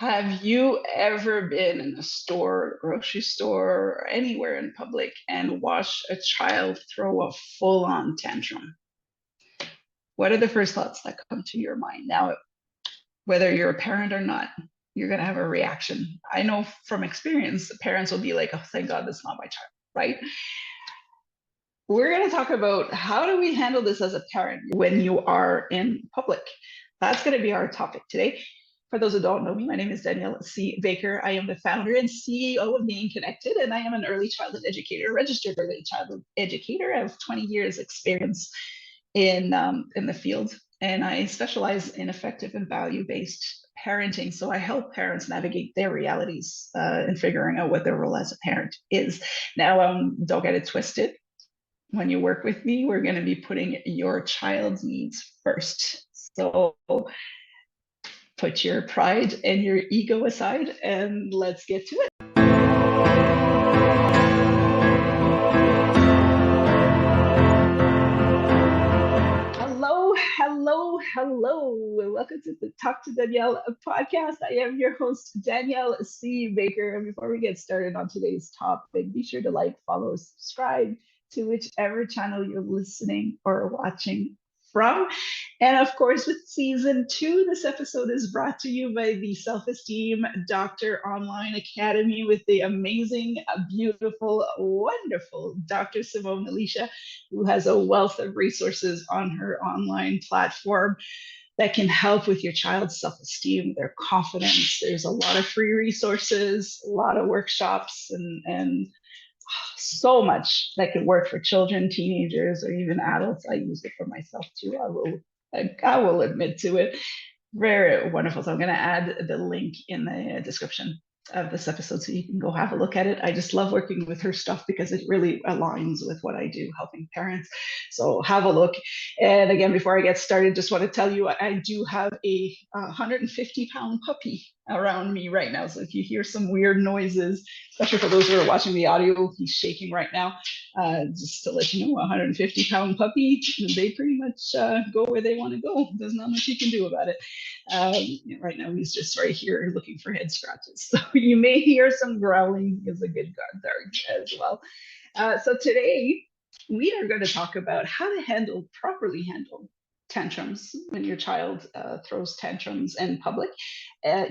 Have you ever been in a store, grocery store, or anywhere in public and watched a child throw a full-on tantrum? What are the first thoughts that come to your mind? Now, whether you're a parent or not, you're going to have a reaction. I know from experience, the parents will be like, oh, thank God that's not my child, right? We're going to talk about how do we handle this as a parent when you are in public. That's going to be our topic today. For those who don't know me, my name is Danielle C. Baker. I am the founder and CEO of Being Connected, and I am an early childhood educator, registered early childhood educator. I have 20 years experience in the field, and I specialize in effective and value-based parenting. So I help parents navigate their realities in figuring out what their role as a parent is. Now, don't get it twisted. When you work with me, we're going to be putting your child's needs first. So put your pride and your ego aside and let's get to it. Hello. Welcome to the Talk to Danielle podcast. I am your host, Danielle C. Baker. And before we get started on today's topic, be sure to like, follow, subscribe to whichever channel you're listening or watching from. And of course, with season 2, this episode is brought to you by the Self-Esteem Doctor Online Academy with the amazing, beautiful, wonderful Dr. Simone Alicia, who has a wealth of resources on her online platform that can help with your child's self-esteem, their confidence. There's a lot of free resources, a lot of workshops, and so much that could work for children, teenagers, or even adults. I use it for myself too. I will admit to it. Very wonderful. So I'm going to add the link in the description of this episode so you can go have a look at it. I just love working with her stuff because it really aligns with what I do, helping parents. So have a look. And again, before I get started, just want to tell you I do have a 150-pound puppy around me right now. So if you hear some weird noises, especially for those who are watching the audio, he's shaking right now. Just to let you know, a 150-pound puppy, they pretty much go where they want to go. There's not much you can do about it. Right now, he's just right here looking for head scratches. So you may hear some growling. He is a good guard dog as well. So today, we are going to talk about how to properly handle tantrums when your child throws tantrums in public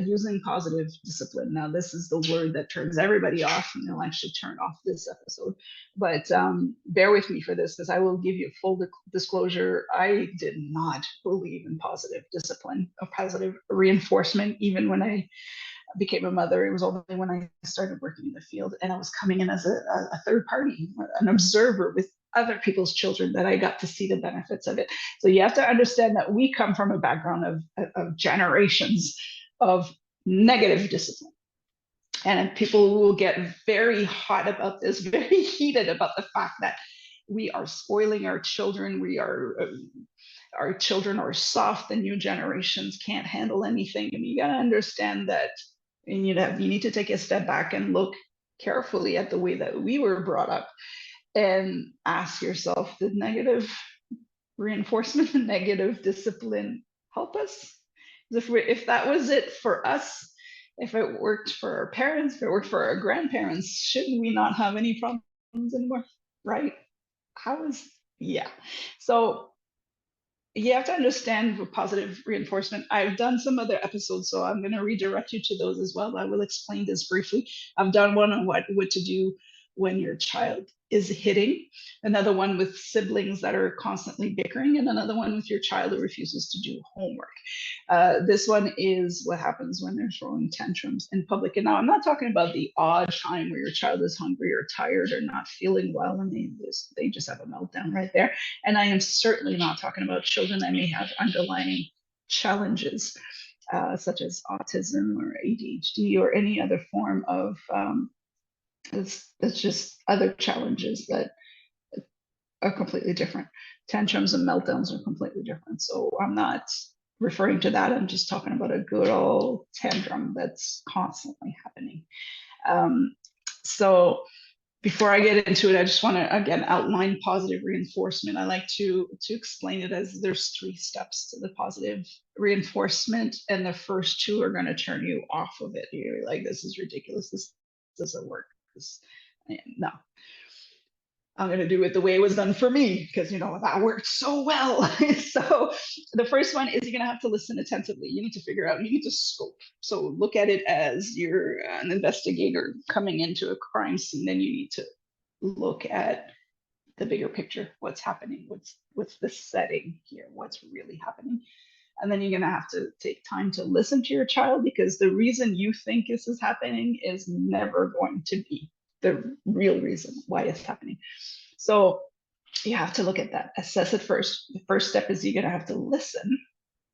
using positive discipline. Now, this is the word that turns everybody off, and they'll actually turn off this episode. But bear with me for this, because I will give you full disclosure. I did not believe in positive discipline or positive reinforcement, even when I became a mother. It was only when I started working in the field and I was coming in as a third party, an observer with other people's children, that I got to see the benefits of it. So you have to understand that we come from a background of generations of negative discipline. And people will get very hot about this, very heated about the fact that we are spoiling our children. Our children are soft. The new generations can't handle anything. And you got to understand that, and you need to take a step back and look carefully at the way that we were brought up and ask yourself, did negative reinforcement and negative discipline help us? If that was it for us, if it worked for our parents, if it worked for our grandparents, shouldn't we not have any problems anymore? Right? Yeah. So you have to understand positive reinforcement. I've done some other episodes, so I'm going to redirect you to those as well. I will explain this briefly. I've done one on what to do when your child is hitting, another one with siblings that are constantly bickering, and another one with your child who refuses to do homework. This one is what happens when they're throwing tantrums in public. And now I'm not talking about the odd time where your child is hungry or tired or not feeling well and they just have a meltdown right there. And I am certainly not talking about children that may have underlying challenges, such as autism or ADHD or any other form of it's just other challenges that are completely different. Tantrums and meltdowns are completely different. So I'm not referring to that. I'm just talking about a good old tantrum that's constantly happening. So Before I get into it, I just want to again outline positive reinforcement. I like to explain it as there's 3 steps to the positive reinforcement, and the first 2 are going to turn you off of it. You're like, this is ridiculous. This doesn't work. This, no, I'm going to do it the way it was done for me because that worked so well. So the first one is you're going to have to listen attentively. You need to figure out, you need to scope. So look at it as you're an investigator coming into a crime scene, and you need to look at the bigger picture. What's happening? What's the setting here? What's really happening? And then you're going to have to take time to listen to your child, because the reason you think this is happening is never going to be the real reason why it's happening. So you have to look at that, assess it first. The first step is you're going to have to listen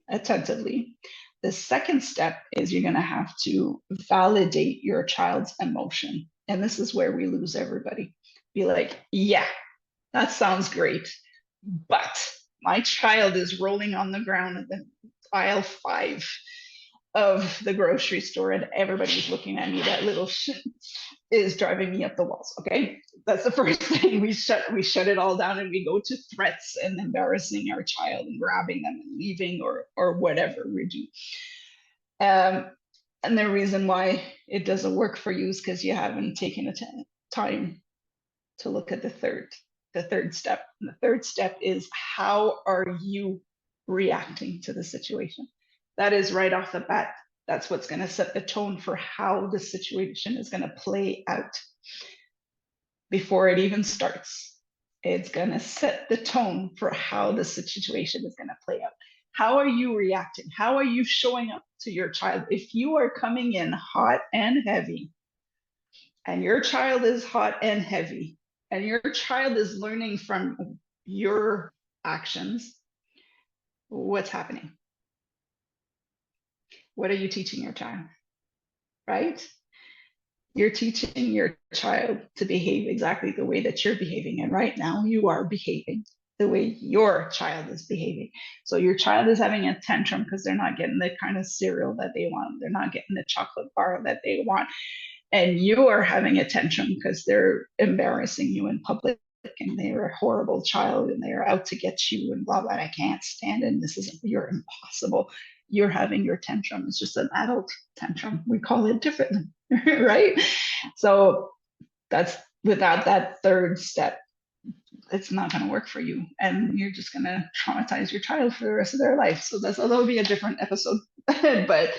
attentively. The second step is you're going to have to validate your child's emotion. And this is where we lose everybody. Be like, yeah, that sounds great, but my child is rolling on the ground at the aisle 5 of the grocery store, and everybody's looking at me. That little shit is driving me up the walls. Okay, that's the first thing. We shut it all down, and we go to threats and embarrassing our child and grabbing them and leaving, or whatever we do. And the reason why it doesn't work for you is because you haven't taken time to look at the third step. And the third step is, how are you reacting to the situation? That is right off the bat. That's what's going to set the tone for how the situation is going to play out. Before it even starts, it's going to set the tone for how the situation is going to play out. How are you reacting? How are you showing up to your child? If you are coming in hot and heavy, and your child is hot and heavy, and your child is learning from your actions, what's happening? What are you teaching your child? Right? You're teaching your child to behave exactly the way that you're behaving. And right now you are behaving the way your child is behaving. So your child is having a tantrum because they're not getting the kind of cereal that they want. They're not getting the chocolate bar that they want. And you are having a tantrum because they're embarrassing you in public, and they're a horrible child, and they're out to get you, and blah, blah, I can't stand it. And this isn't, you're impossible. You're having your tantrum. It's just an adult tantrum. We call it differently, right? So that's, without that third step, it's not going to work for you, and you're just going to traumatize your child for the rest of their life. So that'll be a different episode. But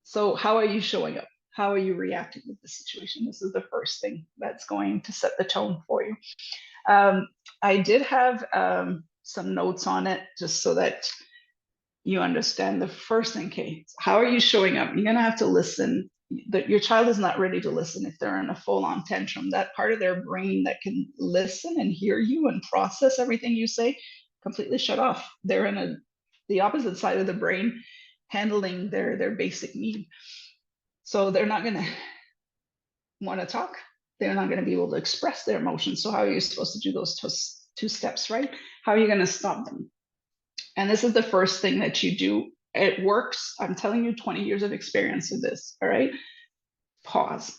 so how are you showing up? How are you reacting with the situation? This is the first thing that's going to set the tone for you. I did have some notes on it just so that you understand. The first thing, okay, how are you showing up? You're going to have to listen. That your child is not ready to listen if they're in a full-on tantrum. That part of their brain that can listen and hear you and process everything you say, completely shut off. They're in the opposite side of the brain, handling their basic need. So they're not going to want to talk. They're not going to be able to express their emotions. So how are you supposed to do those 2 steps, right? How are you going to stop them? And this is the first thing that you do. It works. I'm telling you, 20 years of experience with this. All right. Pause.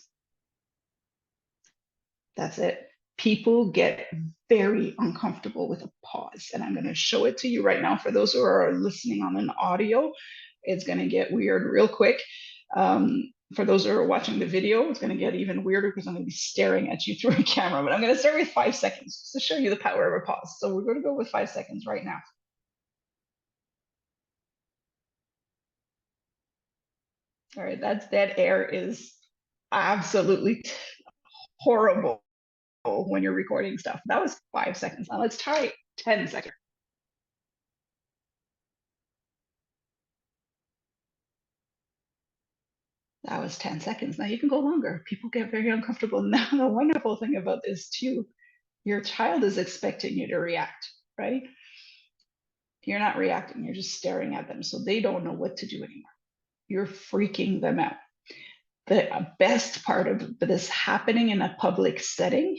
That's it. People get very uncomfortable with a pause. And I'm going to show it to you right now. For those who are listening on an audio, it's going to get weird real quick. For those who are watching the video, it's going to get even weirder because I'm going to be staring at you through a camera. But I'm going to start with 5 seconds just to show you the power of a pause. So we're going to go with 5 seconds right now. All right, that dead air is absolutely horrible when you're recording stuff. That was 5 seconds. Now let's try 10 seconds. That was 10 seconds. Now you can go longer. People get very uncomfortable. Now, the wonderful thing about this too, your child is expecting you to react, right? You're not reacting, you're just staring at them. So they don't know what to do anymore. You're freaking them out. The best part of this happening in a public setting,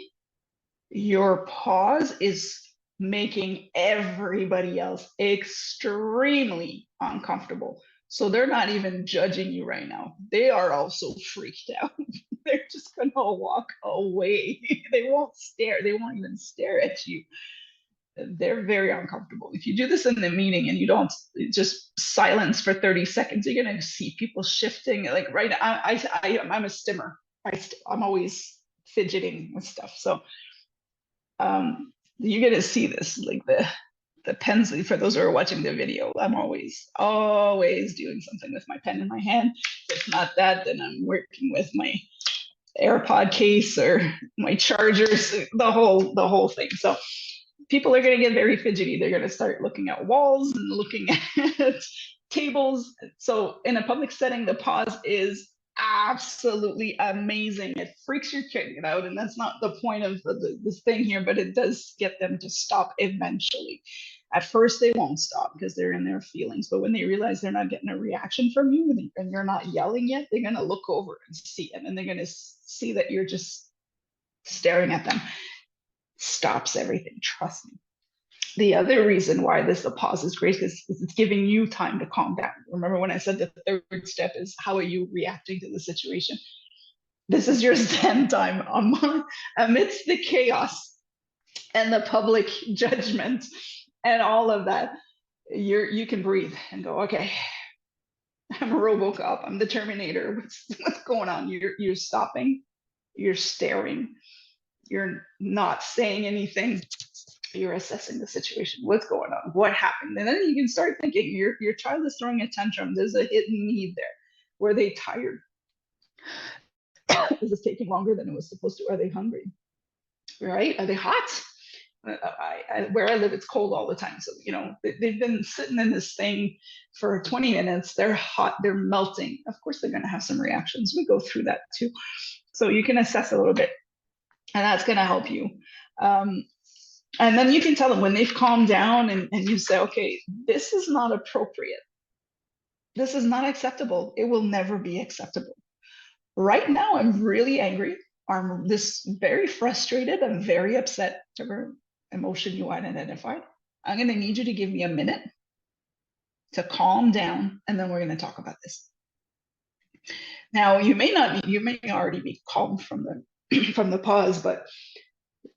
your pause is making everybody else extremely uncomfortable. So they're not even judging you right now. They are also freaked out. They're just going to walk away. They won't stare. They won't even stare at you. They're very uncomfortable. If you do this in the meeting and you don't just silence for 30 seconds, you're going to see people shifting. Like right now, I'm a stimmer. I'm always fidgeting with stuff. So you're going to see this, like the pens, for those who are watching the video, I'm always doing something with my pen in my hand. If not that, then I'm working with my AirPod case or my chargers, the whole thing. So people are going to get very fidgety. They're going to start looking at walls and looking at tables. So in a public setting, the pause is absolutely amazing. It freaks your kid out, and that's not the point of this thing here, but it does get them to stop eventually. At first, they won't stop because they're in their feelings, but when they realize they're not getting a reaction from you and you're not yelling yet, they're going to look over and see it, and they're going to see that you're just staring at them. Stops everything, trust me. The other reason why the pause is great is it's giving you time to calm down. Remember when I said the third step is how are you reacting to the situation? This is your zen time amidst the chaos and the public judgment and all of that. You can breathe and go, okay, I'm a RoboCop, I'm the Terminator. What's going on? You're stopping, you're staring, you're not saying anything. You're assessing the situation. What's going on? What happened? And then you can start thinking, your child is throwing a tantrum. There's a hidden need there. Were they tired? Is this taking longer than it was supposed to? Are they hungry? Right? Are they hot? Where I live, it's cold all the time. So, they've been sitting in this thing for 20 minutes. They're hot. They're melting. Of course, they're going to have some reactions. We go through that too. So you can assess a little bit, and that's going to help you. And then you can tell them when they've calmed down and you say, okay, this is not appropriate. This is not acceptable. It will never be acceptable. Right now, I'm really angry. I'm this very frustrated. I'm very upset, whatever emotion you identified. I'm going to need you to give me a minute to calm down, and then we're going to talk about this. Now, you may already be calm from the pause, but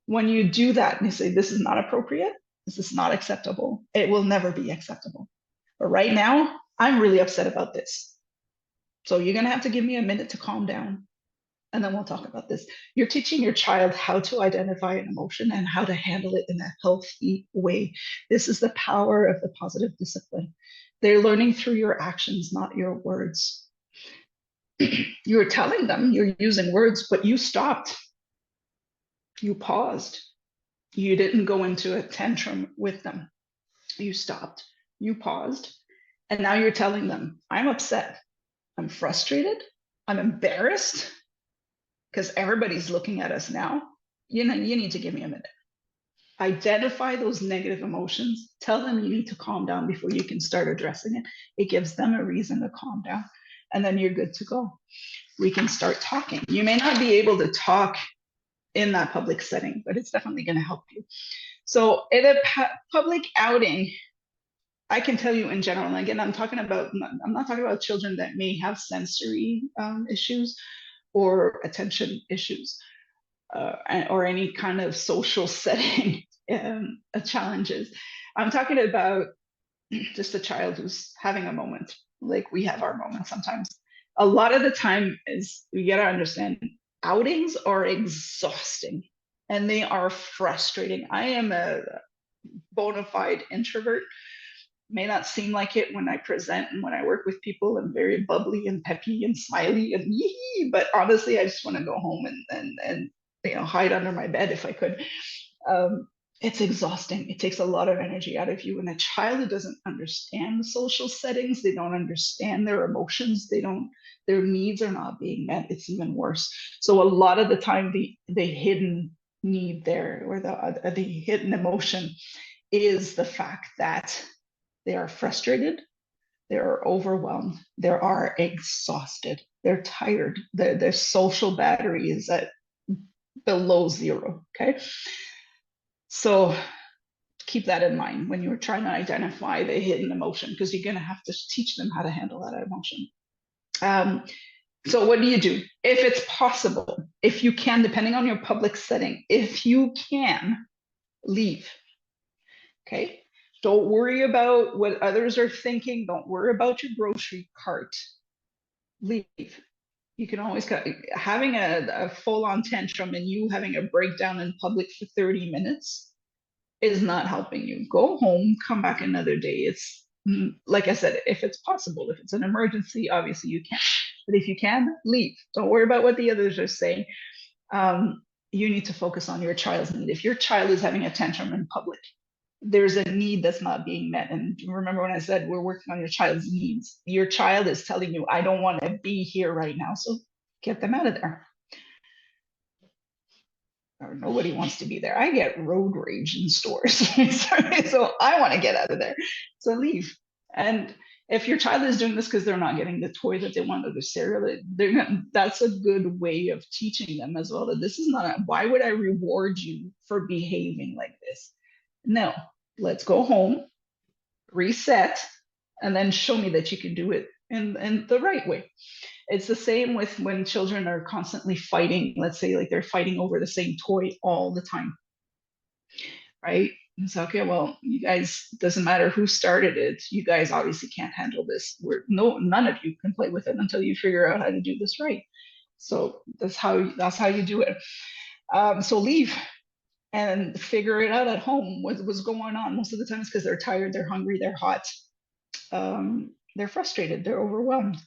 when you do that and you say, this is not appropriate, this is not acceptable, it will never be acceptable. But right now, I'm really upset about this. So you're going to have to give me a minute to calm down, and then we'll talk about this. You're teaching your child how to identify an emotion and how to handle it in a healthy way. This is the power of the positive discipline. They're learning through your actions, not your words. You're telling them, you're using words, but you stopped. You paused. You didn't go into a tantrum with them. You stopped. You paused. And now you're telling them, I'm upset. I'm frustrated. I'm embarrassed because everybody's looking at us now. You need to give me a minute. Identify those negative emotions. Tell them you need to calm down before you can start addressing it. It gives them a reason to calm down. And then you're good to go. We can start talking. You may not be able to talk in that public setting, but it's definitely going to help you. So in a public outing, I can tell you in general, and again, I'm not talking about children that may have sensory issues or attention issues or any kind of social setting challenges. I'm talking about just a child who's having a moment, like we have our moments sometimes. A lot of the time is, you got to understand, outings are exhausting and they are frustrating. I am a bona fide introvert. May not seem like it when I present and when I work with people. I'm very bubbly and peppy and smiley and yee, but honestly, I just want to go home and hide under my bed if I could. It's exhausting. It takes a lot of energy out of you. And a child who doesn't understand social settings, they don't understand their emotions, their needs are not being met. It's even worse. So a lot of the time, the hidden need there, or the hidden emotion, is the fact that they are frustrated, they are overwhelmed, they are exhausted, they're tired, their social battery is at below zero. Okay. So keep that in mind when you're trying to identify the hidden emotion, because you're going to have to teach them how to handle that emotion. So what do you do? If it's possible, if you can, depending on your public setting, if you can, leave. Okay. Don't worry about what others are thinking. Don't worry about your grocery cart. Leave. You can always having a full-on tantrum and you having a breakdown in public for 30 minutes is not helping you. Go home, come back another day. It's like I said, if it's possible, if it's an emergency, obviously you can. But if you can, leave. Don't worry about what the others are saying. You need to focus on your child's need. If your child is having a tantrum in public, there's a need that's not being met. And remember when I said we're working on your child's needs, your child is telling you, I don't want to be here right now. So get them out of there. Or nobody wants to be there. I get road rage in stores. So I want to get out of there. So leave. And if your child is doing this because they're not getting the toy that they want or the cereal, that's a good way of teaching them as well that this is not, why would I reward you for behaving like this? No, let's go home, reset, and then show me that you can do it in the right way. It's the same with when children are constantly fighting. Let's say like they're fighting over the same toy all the time, right? It's okay. Well, you guys, doesn't matter who started it. You guys obviously can't handle this. None of you can play with it until you figure out how to do this right. So that's how you do it. So leave and figure it out at home. What's going on? Most of the time it's because they're tired, they're hungry, they're hot. They're frustrated, they're overwhelmed.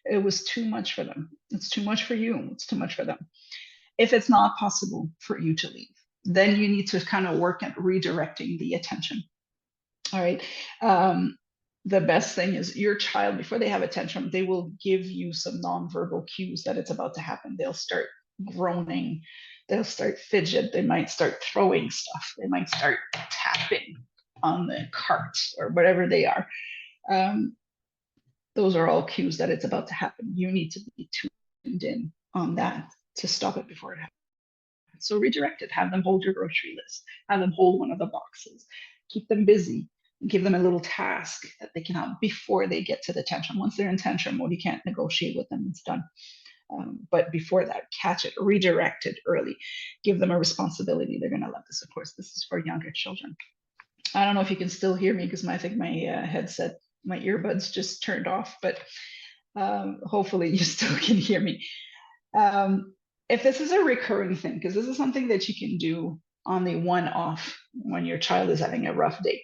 It was too much for them. It's too much for you. It's too much for them. If it's not possible for you to leave, then you need to kind of work at redirecting the attention. All right. The best thing is your child, before they have a tantrum, they will give you some nonverbal cues that it's about to happen. They'll start groaning, they'll start fidget, they might start throwing stuff, they might start tapping on the cart or whatever they are. Those are all cues that it's about to happen. You need to be tuned in on that to stop it before it happens. So redirect it, have them hold your grocery list, have them hold one of the boxes, keep them busy, give them a little task that they can have before they get to the tantrum. Once they're in tantrum mode, you can't negotiate with them, it's done. But before that, catch it, redirect it early, give them a responsibility. They're going to love this. Of course, this is for younger children. I don't know if you can still hear me because I think my headset, my earbuds just turned off, but hopefully you still can hear me. If this is a recurring thing, because this is something that you can do on the one-off when your child is having a rough day.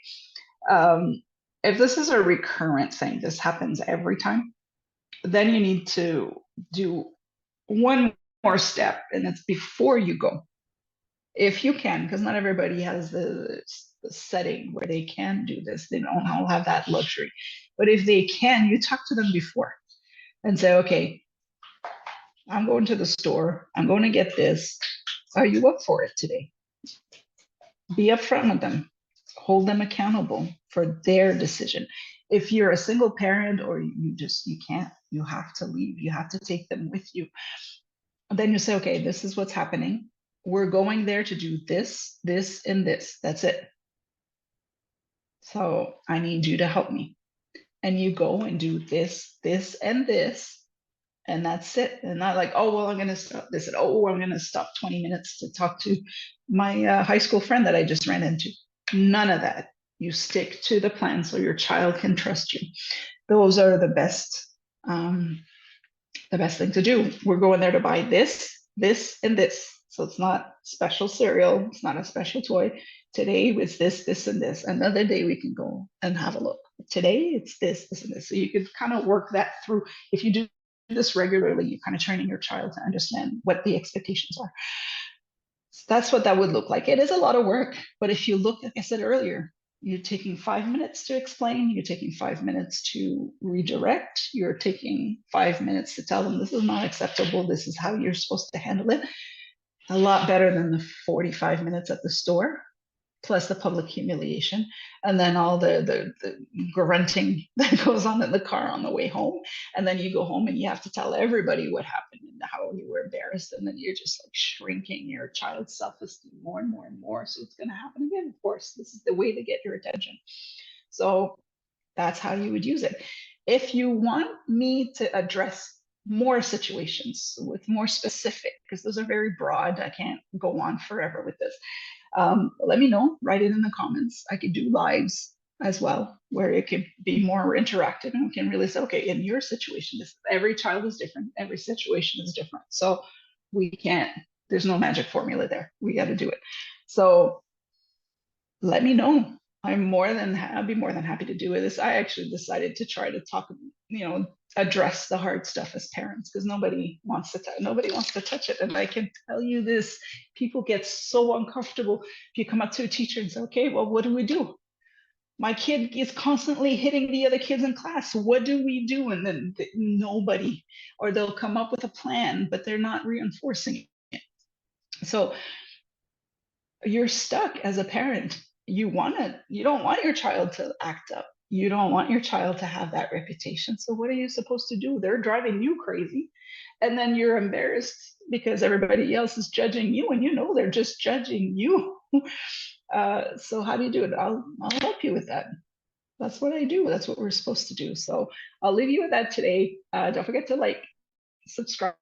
If this is a recurrent thing, this happens every time, then you need to do one more step, and it's before you go. If you can, because not everybody has the setting where they can do this, they don't all have that luxury. But if they can, you talk to them before and say, okay, I'm going to the store, I'm going to get this. Are you up for it today? Be upfront with them, hold them accountable for their decision. If you're a single parent or you can't, you have to leave, you have to take them with you. Then you say, okay, this is what's happening. We're going there to do this, this, and this. That's it. So I need you to help me. And you go and do this, this, and this, and that's it. And not like, oh, well, I'm going to stop this. And, oh, I'm going to stop 20 minutes to talk to my high school friend that I just ran into. None of that. You stick to the plan so your child can trust you. Those are the best thing to do. We're going there to buy this, this, and this. So it's not special cereal. It's not a special toy. Today it's this, this, and this. Another day we can go and have a look. Today it's this, this, and this. So you can kind of work that through. If you do this regularly, you're kind of training your child to understand what the expectations are. So that's what that would look like. It is a lot of work, but if you look, like I said earlier, you're taking 5 minutes to explain, you're taking 5 minutes to redirect, you're taking 5 minutes to tell them this is not acceptable, this is how you're supposed to handle it. A lot better than the 45 minutes at the store, plus the public humiliation, and then all the grunting that goes on in the car on the way home. And then you go home and you have to tell everybody what happened and how you were embarrassed. And then you're just like shrinking your child's self-esteem more and more and more. So it's going to happen again. Of course, this is the way to get your attention. So that's how you would use it. If you want me to address more situations with more specific, because those are very broad. I can't go on forever with this. Let me know, write it in the comments. I could do lives as well, where it could be more interactive and we can really say, okay, in your situation, every child is different, every situation is different. So we can't, there's no magic formula there. We got to do it. So let me know. I'd be more than happy to do this. I actually decided to try to talk, address the hard stuff as parents, because nobody wants to touch it. And I can tell you this, people get so uncomfortable if you come up to a teacher and say, okay, well, what do we do? My kid is constantly hitting the other kids in class. What do we do? And then nobody, or they'll come up with a plan, but they're not reinforcing it. So you're stuck as a parent. You don't want your child to act up. You don't want your child to have that reputation. So what are you supposed to do? They're driving you crazy. And then you're embarrassed because everybody else is judging you, and they're just judging you. So how do you do it? I'll help you with that. That's what I do. That's what we're supposed to do. So I'll leave you with that today. Don't forget to like, subscribe.